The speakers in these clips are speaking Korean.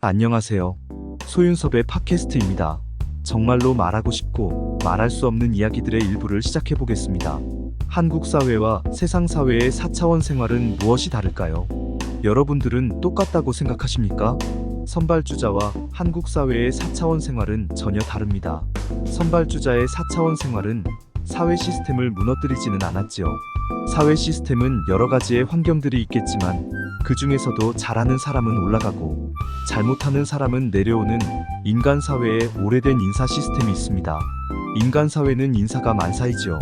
안녕하세요. 소윤섭의 팟캐스트입니다. 정말로 말하고 싶고 말할 수 없는 이야기들의 일부를 시작해 보겠습니다. 한국 사회와 세상 사회의 4차원 생활은 무엇이 다를까요? 여러분들은 똑같다고 생각하십니까? 선발주자와 한국 사회의 4차원 생활은 전혀 다릅니다. 선발주자의 4차원 생활은 사회 시스템을 무너뜨리지는 않았지요. 사회 시스템은 여러 가지의 환경들이 있겠지만 그 중에서도 잘하는 사람은 올라가고 잘못하는 사람은 내려오는 인간 사회에 오래된 인사 시스템이 있습니다. 인간 사회는 인사가 만사이지요.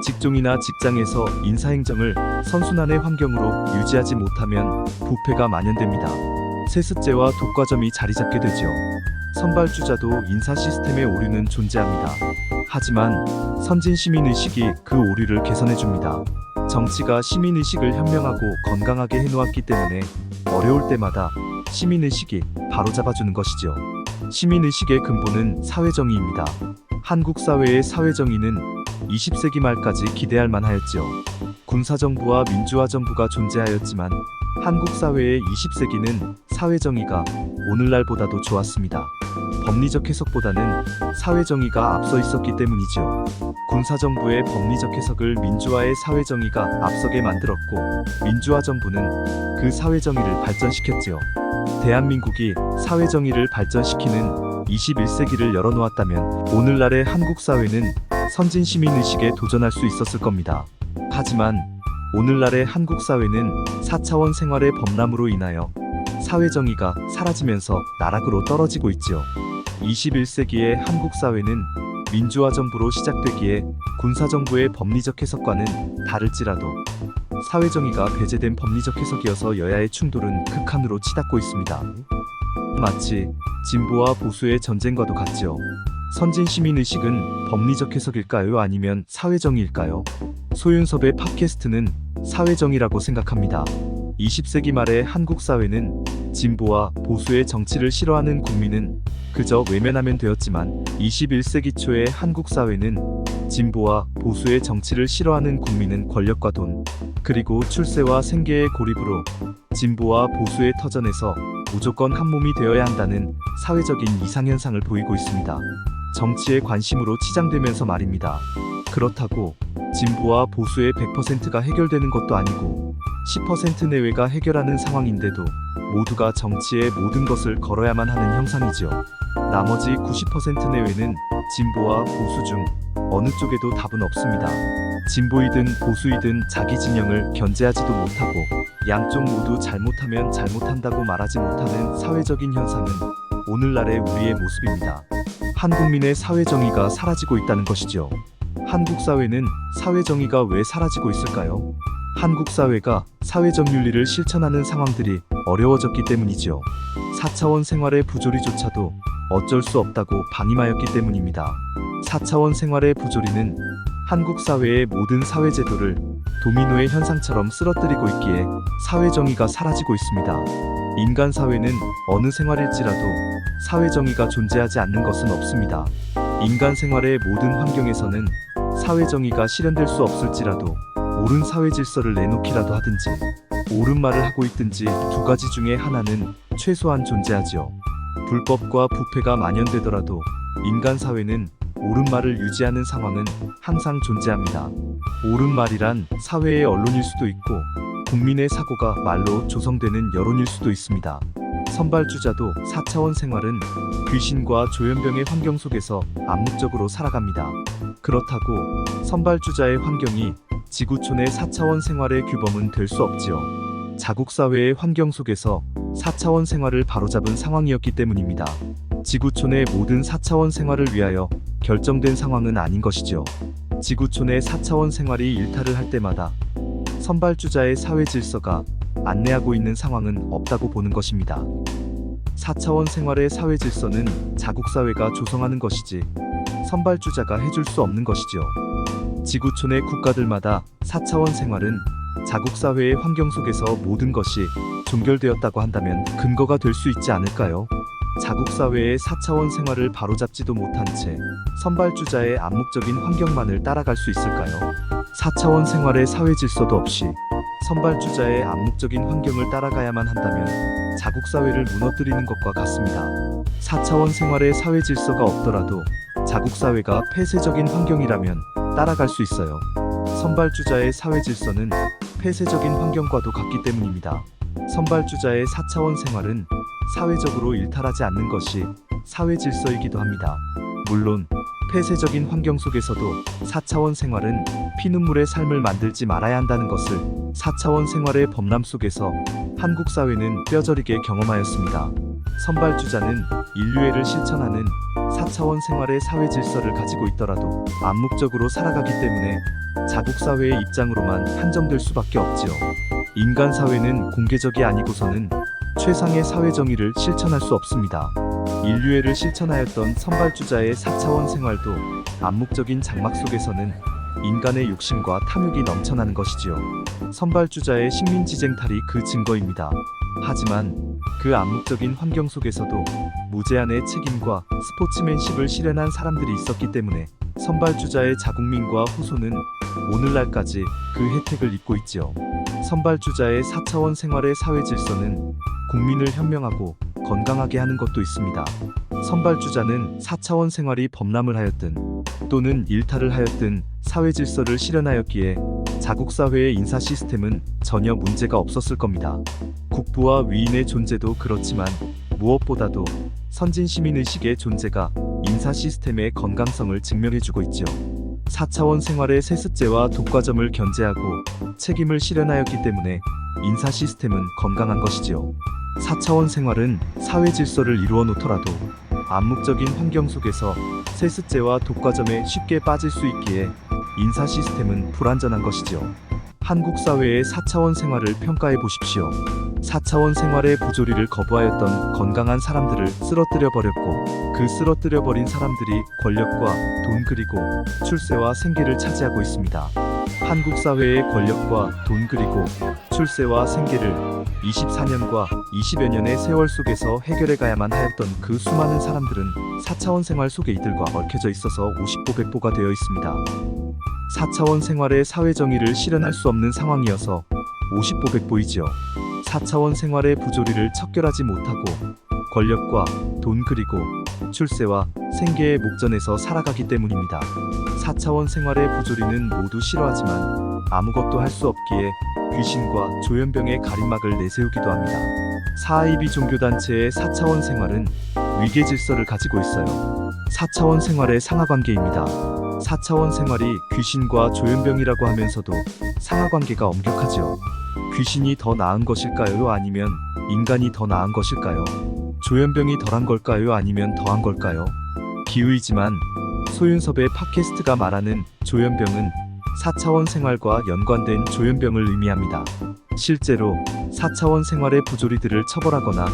직종이나 직장에서 인사행정을 선순환의 환경으로 유지하지 못하면 부패가 만연됩니다. 세습죄와 독과점이 자리잡게 되죠. 선발주자도 인사 시스템의 오류는 존재합니다. 하지만 선진 시민의식이 그 오류를 개선해줍니다. 정치가 시민의식을 현명하고 건강하게 해놓았기 때문에 어려울 때마다 시민의식이 바로잡아주는 것이죠. 시민의식의 근본은 사회정의입니다. 한국 사회의 사회정의는 20세기 말까지 기대할 만하였지요. 군사정부와 민주화정부가 존재하였지만 한국 사회의 20세기는 사회정의가 오늘날보다도 좋았습니다. 법리적 해석보다는 사회정의가 앞서 있었기 때문이죠. 군사정부의 법리적 해석을 민주화의 사회정의가 앞서게 만들었고 민주화정부는 그 사회정의를 발전시켰지요. 대한민국이 사회정의를 발전시키는 21세기를 열어놓았다면 오늘날의 한국 사회는 선진 시민의식에 도전할 수 있었을 겁니다. 하지만 오늘날의 한국 사회는 4차원 생활의 범람으로 인하여 사회정의가 사라지면서 나락으로 떨어지고 있지요. 21세기의 한국 사회는 민주화정부로 시작되기에 군사정부의 법리적 해석과는 다를지라도 사회정의가 배제된 법리적 해석이어서 여야의 충돌은 극한으로 치닫고 있습니다. 마치 진보와 보수의 전쟁과도 같지요. 선진 시민의식은 법리적 해석일까요? 아니면 사회정의일까요? 소윤섭의 팟캐스트는 사회정의라고 생각합니다. 20세기 말의 한국 사회는 진보와 보수의 정치를 싫어하는 국민은 그저 외면하면 되었지만 21세기 초의 한국 사회는 진보와 보수의 정치를 싫어하는 국민은 권력과 돈, 그리고 출세와 생계의 고립으로 진보와 보수의 터전에서 무조건 한 몸이 되어야 한다는 사회적인 이상현상을 보이고 있습니다. 정치에 관심으로 치장되면서 말입니다. 그렇다고 진보와 보수의 100%가 해결되는 것도 아니고 10% 내외가 해결하는 상황인데도 모두가 정치에 모든 것을 걸어야만 하는 형상이죠. 나머지 90% 내외는 진보와 보수 중 어느 쪽에도 답은 없습니다. 진보이든 보수이든 자기 진영을 견제하지도 못하고 양쪽 모두 잘못하면 잘못한다고 말하지 못하는 사회적인 현상은 오늘날의 우리의 모습입니다. 한국민의 사회정의가 사라지고 있다는 것이죠. 한국 사회는 사회정의가 왜 사라지고 있을까요? 한국 사회가 사회적 윤리를 실천하는 상황들이 어려워졌기 때문이지요. 4차원 생활의 부조리조차도 어쩔 수 없다고 방임하였기 때문입니다. 4차원 생활의 부조리는 한국 사회의 모든 사회제도를 도미노의 현상처럼 쓰러뜨리고 있기에 사회정의가 사라지고 있습니다. 인간 사회는 어느 생활일지라도 사회정의가 존재하지 않는 것은 없습니다. 인간 생활의 모든 환경에서는 사회정의가 실현될 수 없을지라도 옳은 사회 질서를 내놓기라도 하든지 옳은 말을 하고 있든지 두 가지 중에 하나는 최소한 존재하지요. 불법과 부패가 만연되더라도 인간 사회는 옳은 말을 유지하는 상황은 항상 존재합니다. 옳은 말이란 사회의 언론일 수도 있고 국민의 사고가 말로 조성되는 여론일 수도 있습니다. 선발주자도 4차원 생활은 귀신과 조현병의 환경 속에서 암묵적으로 살아갑니다. 그렇다고 선발주자의 환경이 지구촌의 4차원 생활의 규범은 될 수 없지요. 자국사회의 환경 속에서 4차원 생활을 바로잡은 상황이었기 때문입니다. 지구촌의 모든 4차원 생활을 위하여 결정된 상황은 아닌 것이죠. 지구촌의 4차원 생활이 일탈을 할 때마다 선발주자의 사회 질서가 안내하고 있는 상황은 없다고 보는 것입니다. 4차원 생활의 사회 질서는 자국사회가 조성하는 것이지 선발주자가 해줄 수 없는 것이죠. 지구촌의 국가들마다 4차원 생활은 자국사회의 환경 속에서 모든 것이 종결되었다고 한다면 근거가 될 수 있지 않을까요? 자국사회의 4차원 생활을 바로잡지도 못한 채 선발주자의 암묵적인 환경만을 따라갈 수 있을까요? 4차원 생활의 사회 질서도 없이 선발주자의 암묵적인 환경을 따라가야만 한다면 자국 사회를 무너뜨리는 것과 같습니다. 4차원 생활의 사회 질서가 없더라도 자국 사회가 폐쇄적인 환경이라면 따라갈 수 있어요. 선발주자의 사회 질서는 폐쇄적인 환경과도 같기 때문입니다. 선발주자의 4차원 생활은 사회적으로 일탈하지 않는 것이 사회 질서이기도 합니다. 물론 폐쇄적인 환경 속에서도 4차원 생활은 피눈물의 삶을 만들지 말아야 한다는 것을 4차원 생활의 범람 속에서 한국 사회는 뼈저리게 경험하였습니다. 선발주자는 인류애를 실천하는 4차원 생활의 사회 질서를 가지고 있더라도 암묵적으로 살아가기 때문에 자국 사회의 입장으로만 한정될 수밖에 없지요. 인간 사회는 공개적이 아니고서는 최상의 사회 정의를 실천할 수 없습니다. 인류애를 실천하였던 선발주자의 4차원 생활도 암묵적인 장막 속에서는 인간의 욕심과 탐욕이 넘쳐나는 것이지요. 선발주자의 식민지쟁탈이 그 증거입니다. 하지만 그 암묵적인 환경 속에서도 무제한의 책임과 스포츠맨십을 실현한 사람들이 있었기 때문에 선발주자의 자국민과 후손은 오늘날까지 그 혜택을 입고 있지요. 선발주자의 4차원 생활의 사회 질서는 국민을 현명하고 건강하게 하는 것도 있습니다. 선발주자는 4차원 생활이 범람을 하였든 또는 일탈을 하였든 사회 질서를 실현하였기에 자국 사회의 인사 시스템은 전혀 문제가 없었을 겁니다. 국부와 위인의 존재도 그렇지만 무엇보다도 선진 시민의식의 존재가 인사 시스템의 건강성을 증명해주고 있죠. 4차원 생활의 세습제와 독과점을 견제하고 책임을 실현하였기 때문에 인사 시스템은 건강한 것이지요. 4차원 생활은 사회 질서를 이루어 놓더라도 암묵적인 환경 속에서 세습제와 독과점에 쉽게 빠질 수 있기에 인사 시스템은 불완전한 것이죠. 한국 사회의 4차원 생활을 평가해 보십시오. 4차원 생활의 부조리를 거부하였던 건강한 사람들을 쓰러뜨려 버렸고 그 쓰러뜨려 버린 사람들이 권력과 돈 그리고 출세와 생계를 차지하고 있습니다. 한국 사회의 권력과 돈 그리고 출세와 생계를 24년과 20여 년의 세월 속에서 해결해 가야만 하였던 그 수많은 사람들은 4차원 생활 속에 이들과 얽혀져 있어서 50보 100보가 되어 있습니다. 4차원 생활의 사회 정의를 실현할 수 없는 상황이어서 50보 100보이지요. 4차원 생활의 부조리를 척결하지 못하고 권력과 돈 그리고 출세와 생계의 목전에서 살아가기 때문입니다. 4차원 생활의 부조리는 모두 싫어하지만 아무것도 할 수 없기에 귀신과 조현병의 가림막을 내세우기도 합니다. 사이비 종교단체의 4차원 생활은 위계 질서를 가지고 있어요. 4차원 생활의 상하관계입니다. 4차원 생활이 귀신과 조현병이라고 하면서도 상하관계가 엄격하지요. 귀신이 더 나은 것일까요? 아니면 인간이 더 나은 것일까요? 조현병이 덜한 걸까요? 아니면 더한 걸까요? 기우이지만 소윤섭의 팟캐스트가 말하는 조현병은 4차원 생활과 연관된 조현병을 의미합니다. 실제로 4차원 생활의 부조리들을 처벌하거나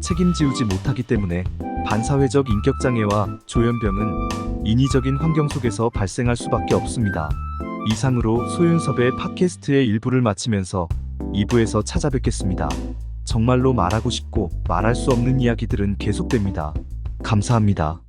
책임지우지 못하기 때문에 반사회적 인격장애와 조현병은 인위적인 환경 속에서 발생할 수밖에 없습니다. 이상으로 소윤섭의 팟캐스트의 일부를 마치면서 2부에서 찾아뵙겠습니다. 정말로 말하고 싶고 말할 수 없는 이야기들은 계속됩니다. 감사합니다.